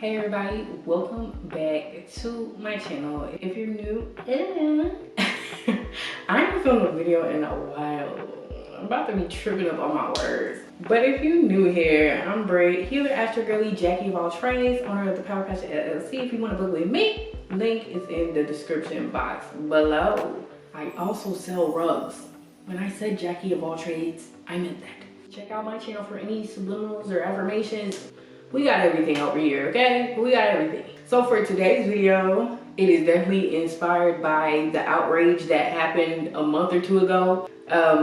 Hey everybody, welcome back to my channel. If you're new, I haven't filmed a video in a while. I'm about to be tripping up on my words. But if you're new here, I'm Britt, healer, astro girly, Jackie of all trades, owner of the Power Passion LLC. If you want to book with me, link is in the description box below. I also sell rugs. When I said Jackie of all trades, I meant that. Check out my channel for any subliminals or affirmations. We got everything over here, okay? We got everything. So for today's video, it is definitely inspired by the outrage that happened a month or two ago.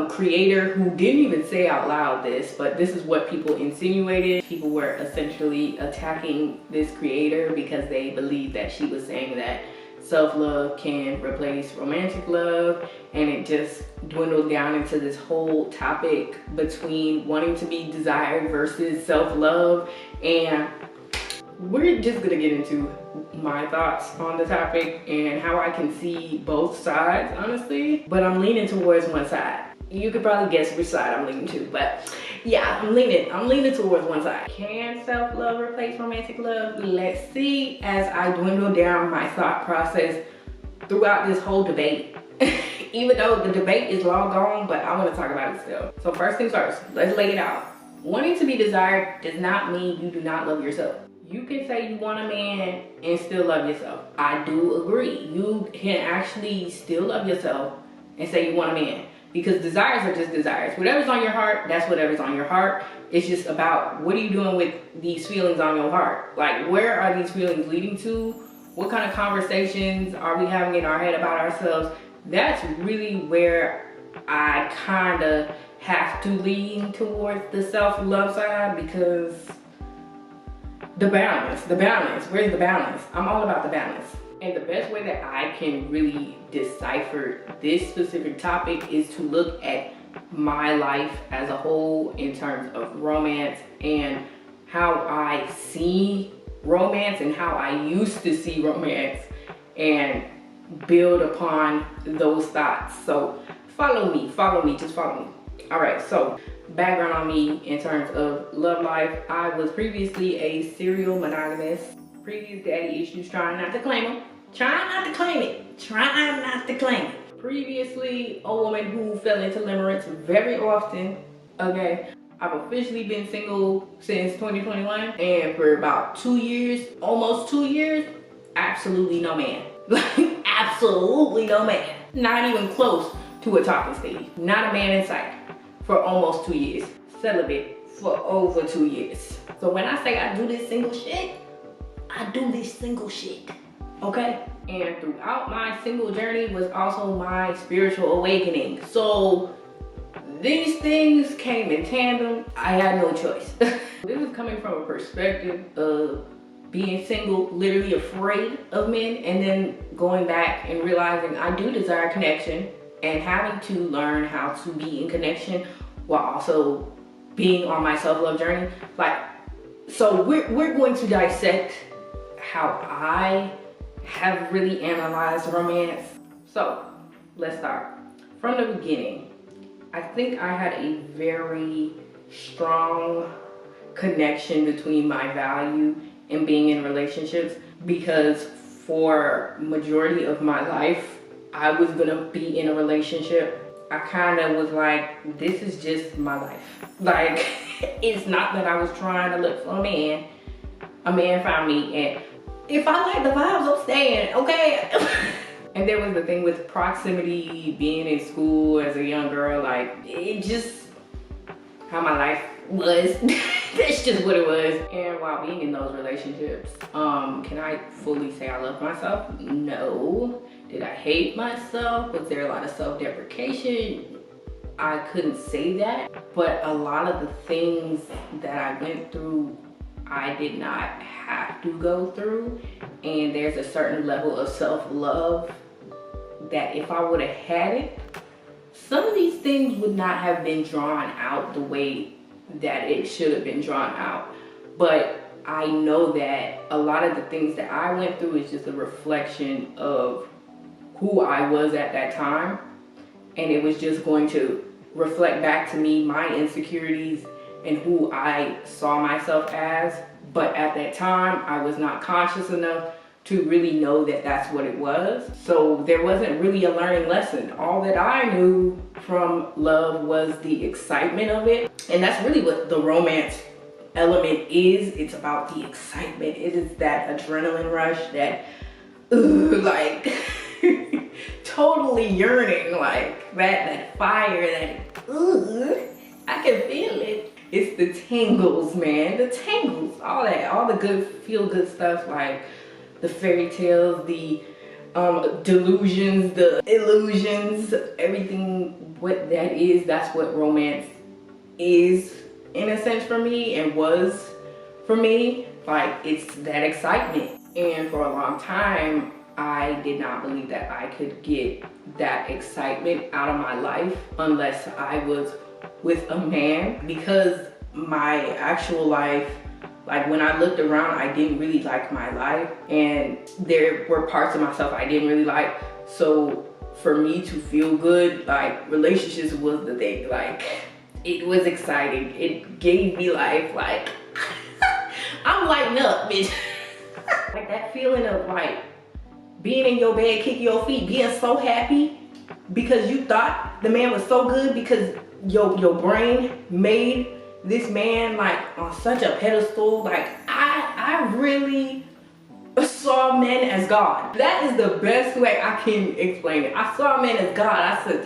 Creator who didn't even say out loud this, but this is what people insinuated. People were essentially attacking this creator because they believed that she was saying that self-love can replace romantic love, and it just dwindled down into this whole topic between wanting to be desired versus self-love. And we're just gonna get into my thoughts on the topic and how I can see both sides, honestly, but I'm leaning towards one side. You could probably guess which side I'm leaning to, but yeah, I'm leaning towards one side. Can self-love replace romantic love? Let's see as I dwindle down my thought process throughout this whole debate. Even though the debate is long gone, but I want to talk about it still. So first things first, let's lay it out. Wanting to be desired does not mean you do not love yourself. You can say you want a man and still love yourself. I do agree. You can actually still love yourself and say you want a man. Because desires are just desires. Whatever's on your heart, that's whatever's on your heart. It's just about what are you doing with these feelings on your heart? Like, where are these feelings leading to? What kind of conversations are we having in our head about ourselves? That's really where I kind of have to lean towards the self-love side, because the balance, where's the balance? I'm all about the balance. And the best way that I can really decipher this specific topic is to look at my life as a whole in terms of romance and how I see romance and how I used to see romance, and build upon those thoughts. So follow me, just follow me. All right, so background on me in terms of love life. I was previously a serial monogamous. Previous daddy issues, trying not to claim them. Trying not to claim it. Previously, a woman who fell into limerence very often. Okay, I've officially been single since 2021, and for about 2 years, almost 2 years, absolutely no man. Like, absolutely no man. Not even close to a talking stage. Not a man in sight for almost 2 years. Celibate for over 2 years. So when I say I do this single shit, I do this single shit, okay? And throughout my single journey was also my spiritual awakening. So these things came in tandem. I had no choice. This is coming from a perspective of being single, literally afraid of men, and then going back and realizing I do desire connection, and having to learn how to be in connection while also being on my self-love journey. Like, so we're going to dissect how I have really analyzed romance. So let's start from the beginning. I think I had a very strong connection between my value and being in relationships, because for majority of my life I was gonna be in a relationship. I kind of was like, this is just my life. Like, it's not that I was trying to look for a man. A man found me, and if I like the vibes, I'm staying, okay? And there was the thing with proximity, being in school as a young girl, like, it just, how my life was. That's just what it was. And while being in those relationships, can I fully say I love myself? No. Did I hate myself? Was there a lot of self-deprecation? I couldn't say that. But a lot of the things that I went through, I did not have to go through. And there's a certain level of self-love that if I would have had it, some of these things would not have been drawn out the way that it should have been drawn out. But I know that a lot of the things that I went through is just a reflection of who I was at that time. And it was just going to reflect back to me my insecurities and who I saw myself as. But at that time, I was not conscious enough to really know that that's what it was. So there wasn't really a learning lesson. All that I knew from love was the excitement of it. And that's really what the romance element is. It's about the excitement. It is that adrenaline rush, that like totally yearning, like that fire, that I can feel it. It's the tingles, man, the tingles, all that, all the good feel good stuff, like the fairy tales, the delusions, the illusions, everything. What that is, that's what romance is in a sense for me, and was for me. Like, it's that excitement. And for a long time, I did not believe that I could get that excitement out of my life unless I was with a man, because my actual life, like when I looked around, I didn't really like my life, and there were parts of myself I didn't really like. So for me to feel good, like relationships was the thing. Like, it was exciting. It gave me life. Like I'm lighting up, bitch. Like that feeling of like being in your bed, kicking your feet, being so happy because you thought the man was so good, because your brain made this man like on such a pedestal. Like I really saw men as God. That is the best way I can explain it. I saw men as God. I said,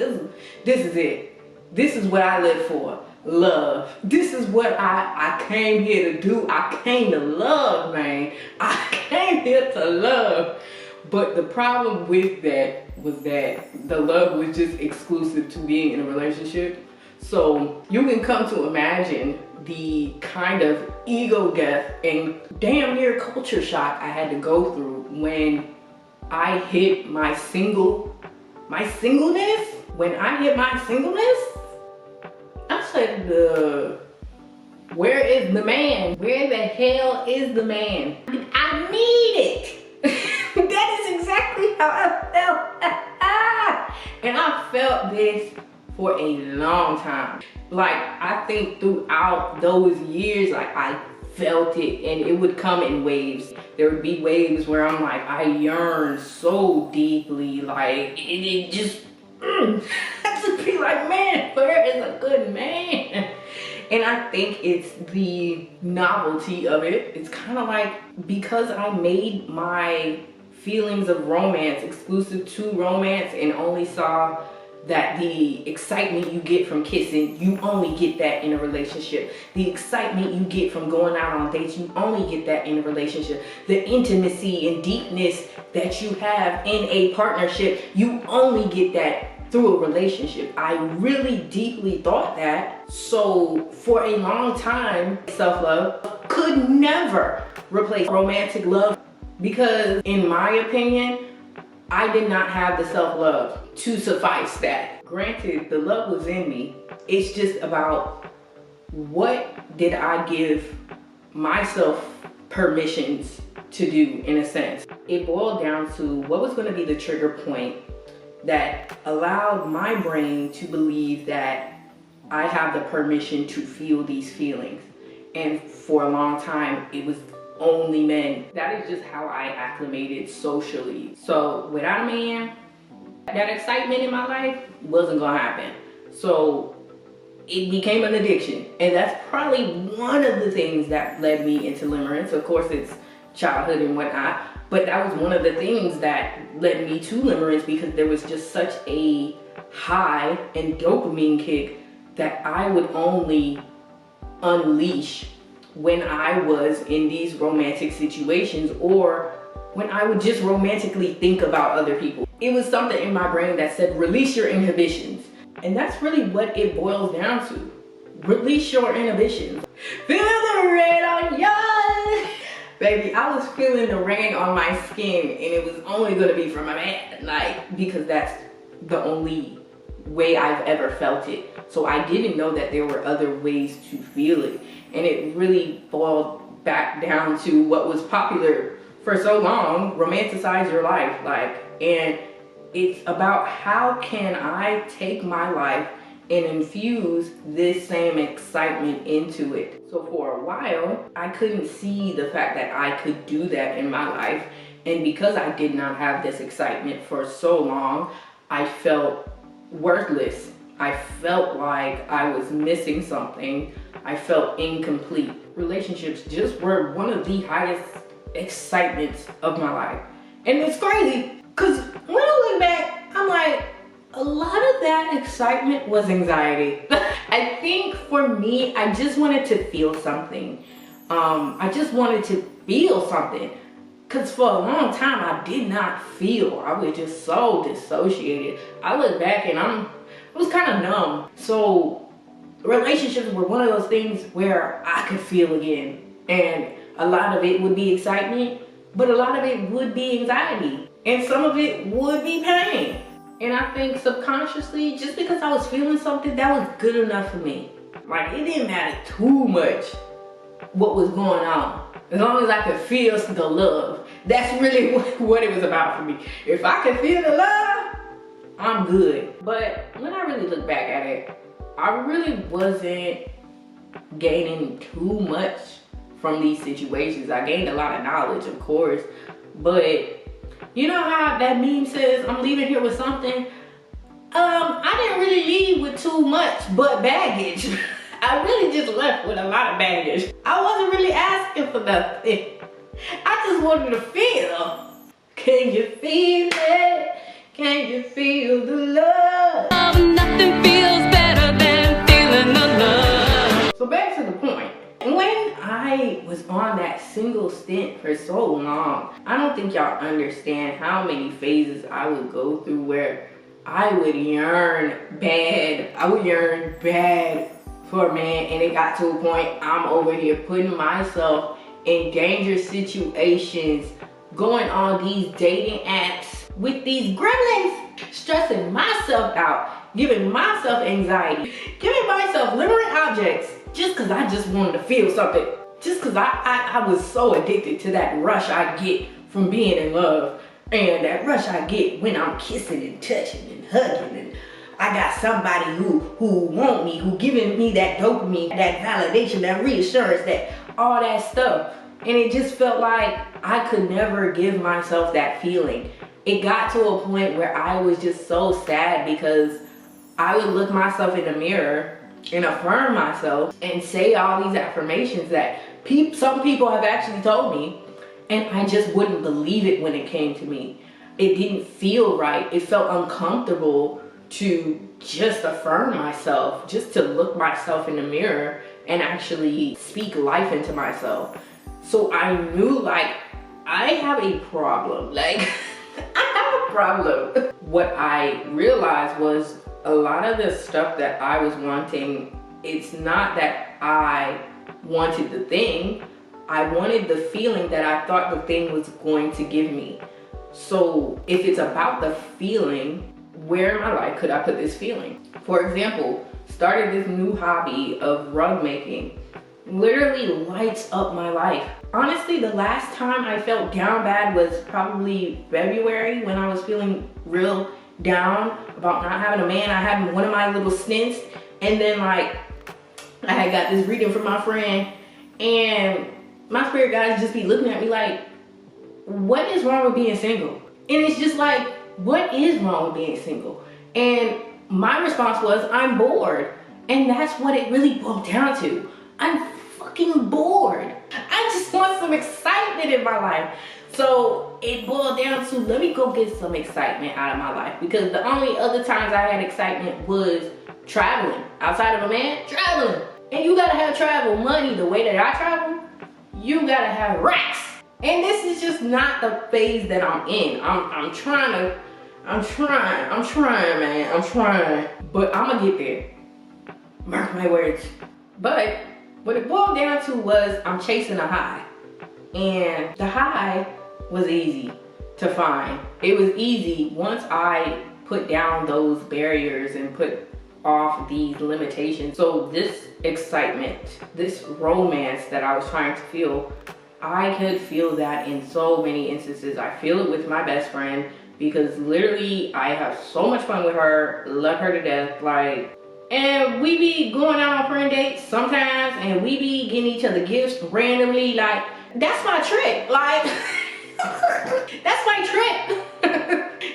this is it. This is what I live for. Love. This is what I came here to do. I came to love, man. I came here to love. But the problem with that was that the love was just exclusive to being in a relationship. So you can come to imagine the kind of ego death and damn near culture shock I had to go through when I hit my singleness. When I hit my singleness, I said, where is the man? Where the hell is the man? I need it. That is exactly how I felt. And I felt this for a long time. Like, I think throughout those years, like I felt it, and it would come in waves. There would be waves where I'm like, I yearn so deeply, like it just, I just be like, man, where is a good man? And I think it's the novelty of it. It's kind of like, because I made my feelings of romance exclusive to romance and only saw that the excitement you get from kissing, you only get that in a relationship. The excitement you get from going out on dates, you only get that in a relationship. The intimacy and deepness that you have in a partnership, you only get that through a relationship. I really deeply thought that. So for a long time, self-love could never replace romantic love, because in my opinion, I did not have the self-love to suffice that. Granted, the love was in me. It's just about, what did I give myself permissions to do, in a sense. It boiled down to what was going to be the trigger point that allowed my brain to believe that I have the permission to feel these feelings. And for a long time, it was only men. That is just how I acclimated socially. So without a man, that excitement in my life wasn't gonna happen. So it became an addiction. And that's probably one of the things that led me into limerence. Of course, it's childhood and whatnot, but that was one of the things that led me to limerence, because there was just such a high and dopamine kick that I would only unleash when I was in these romantic situations, or when I would just romantically think about other people. It was something in my brain that said, release your inhibitions. And that's really what it boils down to. Release your inhibitions. Feel the rain on your... Baby, I was feeling the rain on my skin, and it was only gonna be from a man, like, because that's the only way I've ever felt it. So I didn't know that there were other ways to feel it. And it really boiled back down to what was popular for so long, romanticize your life. Like, and it's about, how can I take my life and infuse this same excitement into it. So for a while, I couldn't see the fact that I could do that in my life. And because I did not have this excitement for so long, I felt worthless. I felt like I was missing something. I felt incomplete. Relationships just were one of the highest excitements of my life. And it's crazy, because when I look back, I'm like, a lot of that excitement was anxiety. I think for me, I just wanted to feel something. I just wanted to feel something. Because for a long time, I did not feel. I was just so dissociated. I look back and I was kind of numb. So relationships were one of those things where I could feel again. And a lot of it would be excitement, but a lot of it would be anxiety. And some of it would be pain. And I think subconsciously, just because I was feeling something, that was good enough for me. Like, it didn't matter too much what was going on. As long as I could feel the love. That's really what it was about for me. If I could feel the love, I'm good. But when I really look back at it, I really wasn't gaining too much from these situations. I gained a lot of knowledge, of course, but you know how that meme says, I'm leaving here with something? I didn't really leave with too much but baggage. I really just left with a lot of baggage. I wasn't really asking for nothing. I just wanted to feel. Can you feel it? Can you feel the love? Nothing feels better than feeling the love. So back to the point. When I was on that single stint for so long, I don't think y'all understand how many phases I would go through where I would yearn bad. I would yearn bad for a man, and it got to a point I'm over here putting myself in dangerous situations, going on these dating apps with these gremlins, stressing myself out, giving myself anxiety, giving myself littering objects, just because I just wanted to feel something. Just because I was so addicted to that rush I get from being in love, and that rush I get when I'm kissing and touching and hugging, and I got somebody who want me, who giving me that dopamine, that validation, that reassurance, that all that stuff. And it just felt like I could never give myself that feeling. It got to a point where I was just so sad because I would look myself in the mirror and affirm myself and say all these affirmations that some people have actually told me, and I just wouldn't believe it when it came to me. It didn't feel right. It felt uncomfortable to just affirm myself, just to look myself in the mirror and actually speak life into myself. So I knew, like, I have a problem. Like, I have a problem. What I realized was a lot of the stuff that I was wanting, it's not that I wanted the thing. I wanted the feeling that I thought the thing was going to give me. So if it's about the feeling, where in my life could I put this feeling? For example, started this new hobby of rug making. Literally lights up my life. Honestly, the last time I felt down bad was probably February, when I was feeling real down about not having a man. I had one of my little stints, and then like I had got this reading from my friend, and my spirit guides just be looking at me like, what is wrong with being single? And it's just like, what is wrong with being single? And my response was, I'm bored. And that's what it really boiled down to. I'm fucking bored. I just want some excitement in my life. So it boiled down to, let me go get some excitement out of my life, because the only other times I had excitement was traveling. Outside of a man, traveling. And you gotta have travel money. The way that I travel, you gotta have racks. And this is just not the phase that I'm in. I'm trying, man. I'm trying. But I'm gonna get there. Mark my words. But what it boiled down to was, I'm chasing a high. And the high was easy to find. It was easy once I put down those barriers and put off these limitations. So this excitement, this romance that I was trying to feel, I could feel that in so many instances. I feel it with my best friend, because literally I have so much fun with her, love her to death, like, And we be going out on friend dates sometimes, and we be getting each other gifts randomly. Like, that's my trick. Like, that's my trick.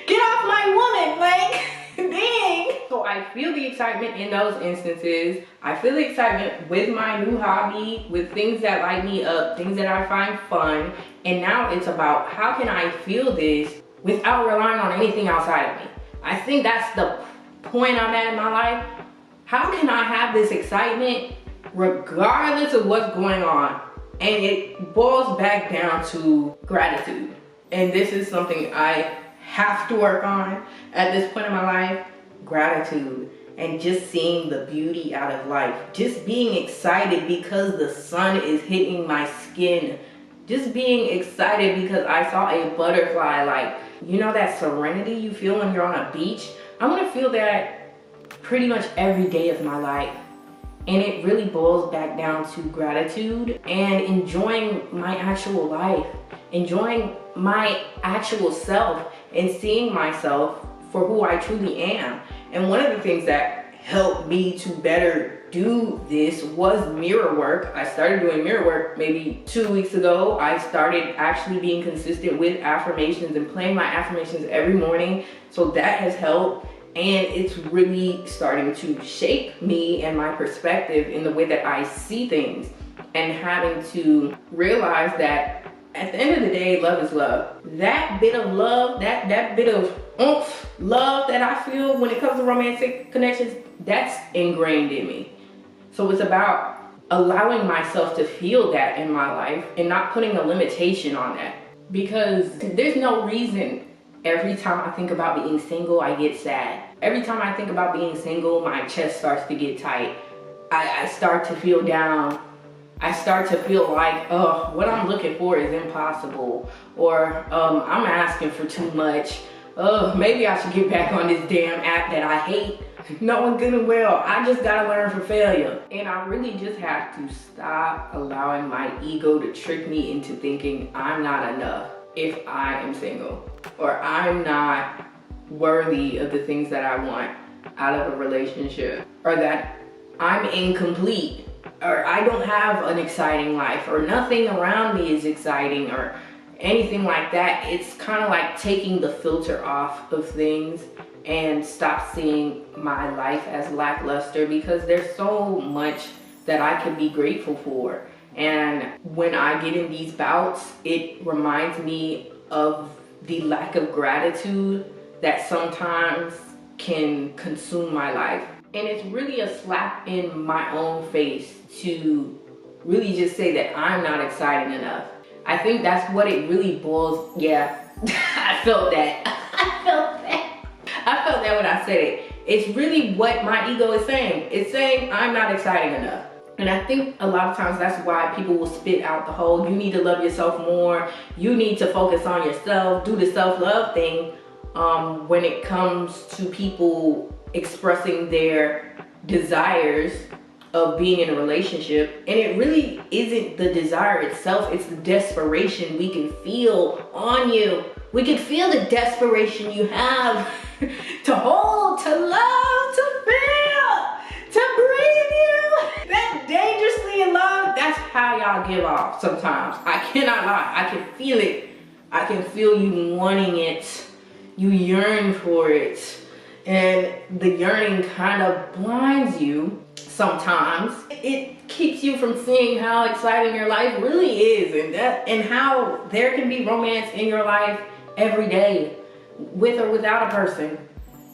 Get off my woman. Like, dang. So I feel the excitement in those instances. I feel the excitement with my new hobby, with things that light me up, things that I find fun. And now it's about how can I feel this without relying on anything outside of me. I think that's the point I'm at in my life. How can I have this excitement regardless of what's going on? And it boils back down to gratitude. And this is something I have to work on at this point in my life. Gratitude. And just seeing the beauty out of life. Just being excited because the sun is hitting my skin. Just being excited because I saw a butterfly. Like, you know that serenity you feel when you're on a beach? I want to feel that pretty much every day of my life. And it really boils back down to gratitude and enjoying my actual life, enjoying my actual self, and seeing myself for who I truly am. And one of the things that helped me to better do this was mirror work. I started doing mirror work maybe 2 weeks ago. I started actually being consistent with affirmations and playing my affirmations every morning. So that has helped. And it's really starting to shape me and my perspective in the way that I see things, and having to realize that at the end of the day, love is love. That bit of love, that bit of oomph love that I feel when it comes to romantic connections, that's ingrained in me. So it's about allowing myself to feel that in my life and not putting a limitation on that. Because there's no reason every time I think about being single, I get sad. Every time I think about being single, my chest starts to get tight. I start to feel down. I start to feel like, oh, what I'm looking for is impossible. Or I'm asking for too much. Oh, maybe I should get back on this damn app that I hate. Knowing good and well, I just gotta learn from failure. And I really just have to stop allowing my ego to trick me into thinking I'm not enough if I am single, or I'm not worthy of the things that I want out of a relationship, or that I'm incomplete, or I don't have an exciting life, or nothing around me is exciting, or anything like that. It's kind of like taking the filter off of things and stop seeing my life as lackluster, because there's so much that I can be grateful for. And when I get in these bouts, it reminds me of the lack of gratitude that sometimes can consume my life. And it's really a slap in my own face to really just say that I'm not exciting enough. I think that's what it really boils. Yeah, I felt that. I felt that when I said it. It's really what my ego is saying. It's saying I'm not exciting enough. And I think a lot of times that's why people will spit out the whole, you need to love yourself more, you need to focus on yourself, do the self-love thing, when it comes to people expressing their desires of being in a relationship. And it really isn't the desire itself, it's the desperation we can feel on you. We can feel the desperation you have to hold, to love, to feel, to breathe you. That dangerously in love, that's how y'all give off sometimes. I cannot lie, I can feel it. I can feel you wanting it. You yearn for it. And the yearning kind of blinds you sometimes. It keeps you from seeing how exciting your life really is, and how there can be romance in your life every day, with or without a person.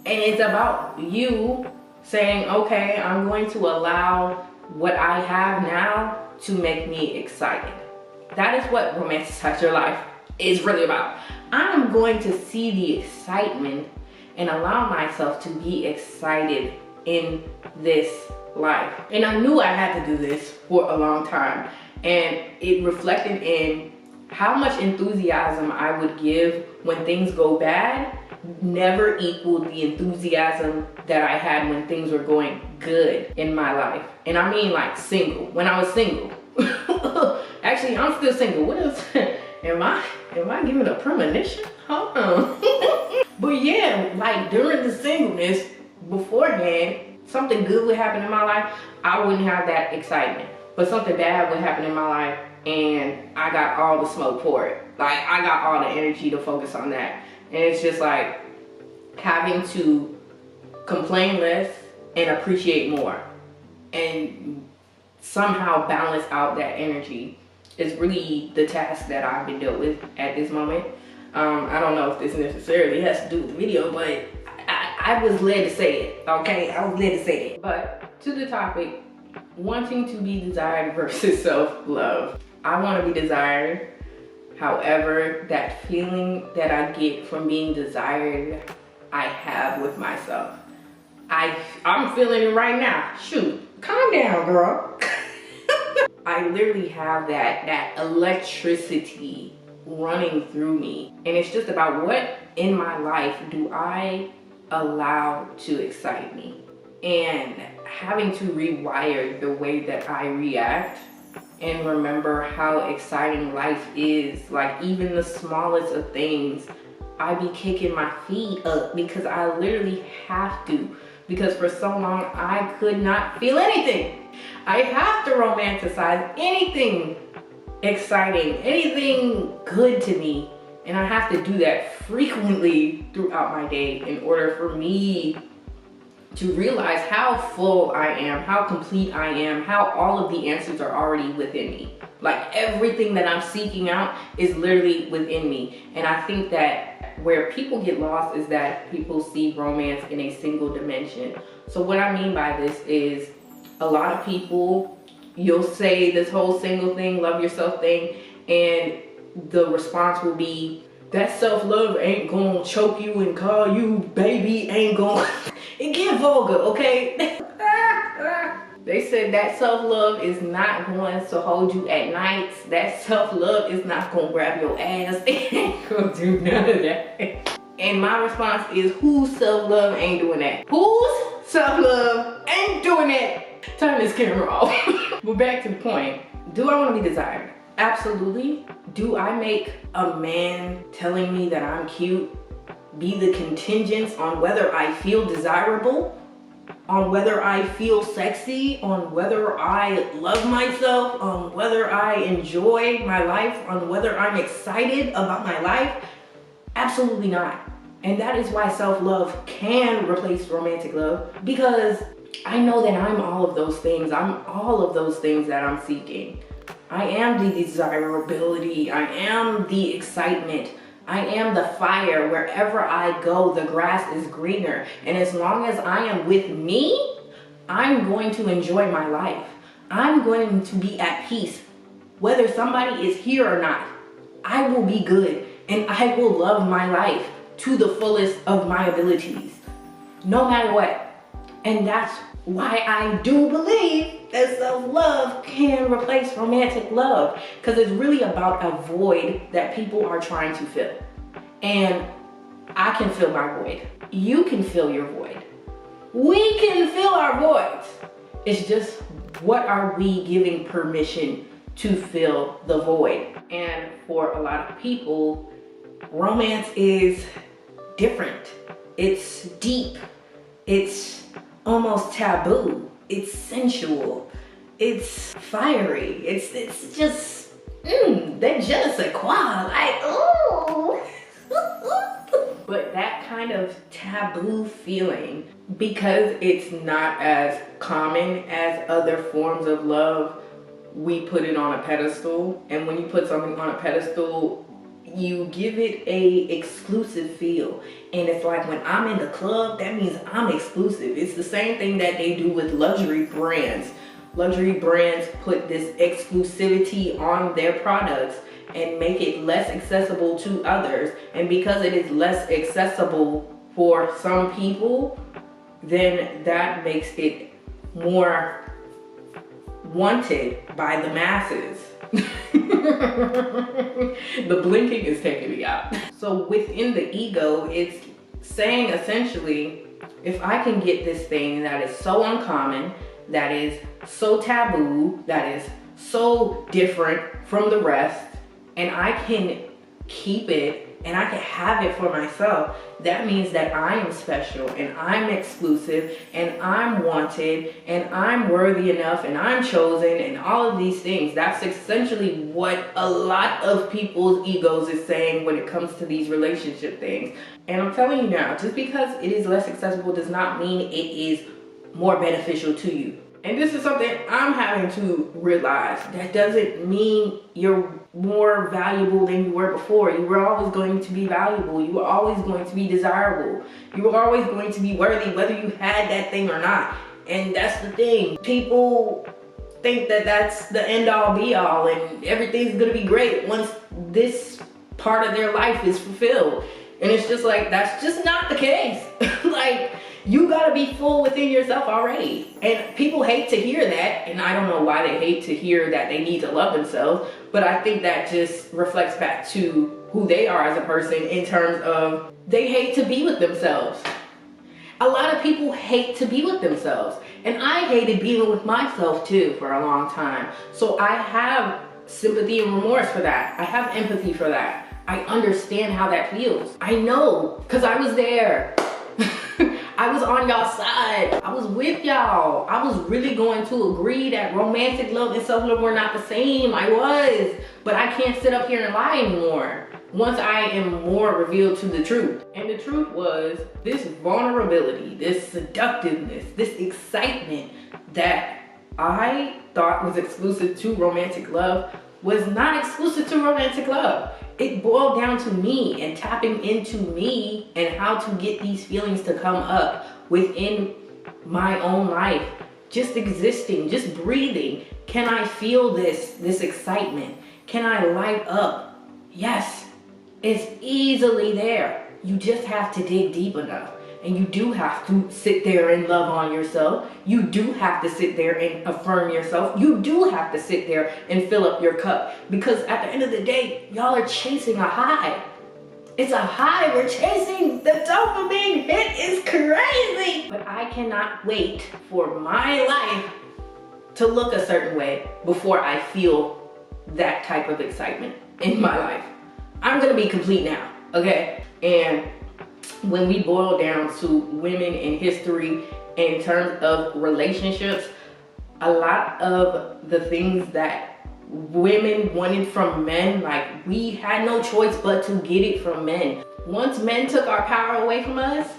And it's about you saying, okay, I'm going to allow what I have now to make me excited. That is what romanticize your life is really about. I'm going to see the excitement and allow myself to be excited in this life. And I knew I had to do this for a long time, and it reflected in how much enthusiasm I would give when things go bad never equaled the enthusiasm that I had when things were going good in my life. And I mean like single, when I was single. Actually, I'm still single. What else? Am I giving a premonition? Hold on. But yeah, like during the singleness beforehand, something good would happen in my life, I wouldn't have that excitement. But something bad would happen in my life and I got all the smoke for it. Like, I got all the energy to focus on that. And it's just like having to complain less and appreciate more. And somehow balance out that energy is really the task that I've been dealt with at this moment. I don't know if this necessarily has to do with the video, but I was led to say it, okay? I was led to say it. But to the topic, wanting to be desired versus self-love. I want to be desired. However, that feeling that I get from being desired, I have with myself. I'm feeling it right now. Shoot, calm down, girl. I literally have that electricity running through me. And it's just about what in my life do I allow to excite me. And having to rewire the way that I react and remember how exciting life is. Like, even the smallest of things, I be kicking my feet up because I literally have to. Because for so long, I could not feel anything. I have to romanticize anything exciting, anything good to me. And I have to do that frequently throughout my day in order for me to realize how full I am, how complete I am, how all of the answers are already within me. Like, everything that I'm seeking out is literally within me. And I think that where people get lost is that people see romance in a single dimension. So what I mean by this is, a lot of people, you'll say this whole single thing, love yourself thing, and the response will be, that self-love ain't gonna choke you and call you baby, ain't gonna... It get vulgar, okay? They said that self-love is not going to hold you at nights. That self-love is not gonna grab your ass. It ain't gonna do none of that. And my response is, whose self-love ain't doing that? Whose self-love ain't doing that? Turn this camera off. But back to the point. Do I want to be desired? Absolutely. Do I make a man telling me that I'm cute be the contingents on whether I feel desirable, on whether I feel sexy, on whether I love myself, on whether I enjoy my life, on whether I'm excited about my life? Absolutely not. And that is why self-love can replace romantic love, because I know that I'm all of those things. I'm all of those things that I'm seeking. I am the desirability. I am the excitement. I am the fire. Wherever I go, the grass is greener. And as long as I am with me, I'm going to enjoy my life. I'm going to be at peace. Whether somebody is here or not, I will be good. And I will love my life to the fullest of my abilities, no matter what. And that's why I do believe that self-love can replace romantic love, because it's really about a void that people are trying to fill. And I can fill my void. You can fill your void. We can fill our voids. It's just, what are we giving permission to fill the void? And for a lot of people, romance is different. It's deep. It's almost taboo. It's sensual. It's fiery. It's just that je ne sais quoi, like, ooh. But that kind of taboo feeling, because it's not as common as other forms of love, we put it on a pedestal. And when you put something on a pedestal, you give it a exclusive feel. And it's like, when I'm in the club, that means I'm exclusive. It's the same thing that they do with luxury brands. Luxury brands put this exclusivity on their products and make it less accessible to others. And because it is less accessible for some people, then that makes it more wanted by the masses. The blinking is taking me out. So within the ego, it's saying essentially, if I can get this thing that is so uncommon, that is so taboo, that is so different from the rest, and I can keep it and I can have it for myself, that means that I am special and I'm exclusive and I'm wanted and I'm worthy enough and I'm chosen and all of these things. That's essentially what a lot of people's egos is saying when it comes to these relationship things. And I'm telling you now, just because it is less accessible does not mean it is more beneficial to you. And this is something I'm having to realize. That doesn't mean you're more valuable than you were before. You were always going to be valuable. You were always going to be desirable. You were always going to be worthy, whether you had that thing or not. And that's the thing. People think that that's the end all be all and everything's gonna be great once this part of their life is fulfilled. And it's just like, that's just not the case. Like, you gotta be full within yourself already. And people hate to hear that, and I don't know why they hate to hear that they need to love themselves, but I think that just reflects back to who they are as a person in terms of they hate to be with themselves. A lot of people hate to be with themselves, and I hated being with myself too for a long time. So I have sympathy and remorse for that. I have empathy for that. I understand how that feels. I know, because I was there. I was on y'all's side. I was with y'all. I was really going to agree that romantic love and self-love were not the same. I was. But I can't sit up here and lie anymore once I am more revealed to the truth. And the truth was, this vulnerability, this seductiveness, this excitement that I thought was exclusive to romantic love was not exclusive to romantic love. It boiled down to me and tapping into me and how to get these feelings to come up within my own life. Just existing, just breathing. Can I feel this excitement? Can I light up? Yes, it's easily there. You just have to dig deep enough. And you do have to sit there and love on yourself. You do have to sit there and affirm yourself. You do have to sit there and fill up your cup. Because at the end of the day, y'all are chasing a high. It's a high we're chasing. The dopamine hit is crazy. But I cannot wait for my life to look a certain way before I feel that type of excitement in my life. I'm gonna be complete now, okay? And when we boil down to women in history in terms of relationships, a lot of the things that women wanted from men, like, we had no choice but to get it from men. Once men took our power away from us,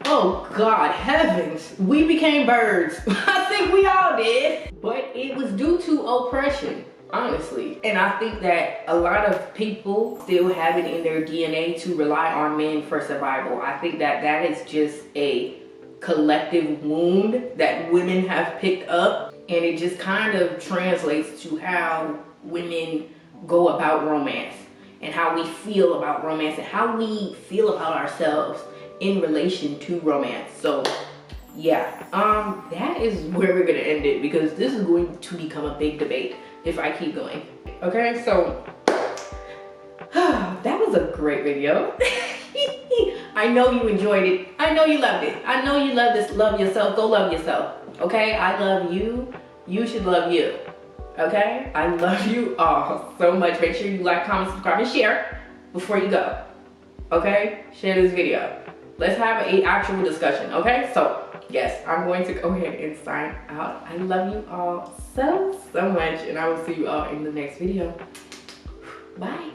oh God, heavens, we became birds. I think we all did. But it was due to oppression. Honestly. And I think that a lot of people still have it in their DNA to rely on men for survival. I think that that is just a collective wound that women have picked up, and it just kind of translates to how women go about romance and how we feel about romance and how we feel about ourselves in relation to romance. So yeah, that is where we're gonna end it, because this is going to become a big debate if I keep going. Okay, so that was a great video. I know you enjoyed it. I know you loved it. I know you love this. Love yourself. Go love yourself. Okay, I love you. You should love you. Okay, I love you all so much. Make sure you like, comment, subscribe, and share before you go. Okay, share this video. Let's have an actual discussion. Okay, so yes, I'm going to go ahead and sign out. I love you all so much, and I will see you all in the next video. Bye.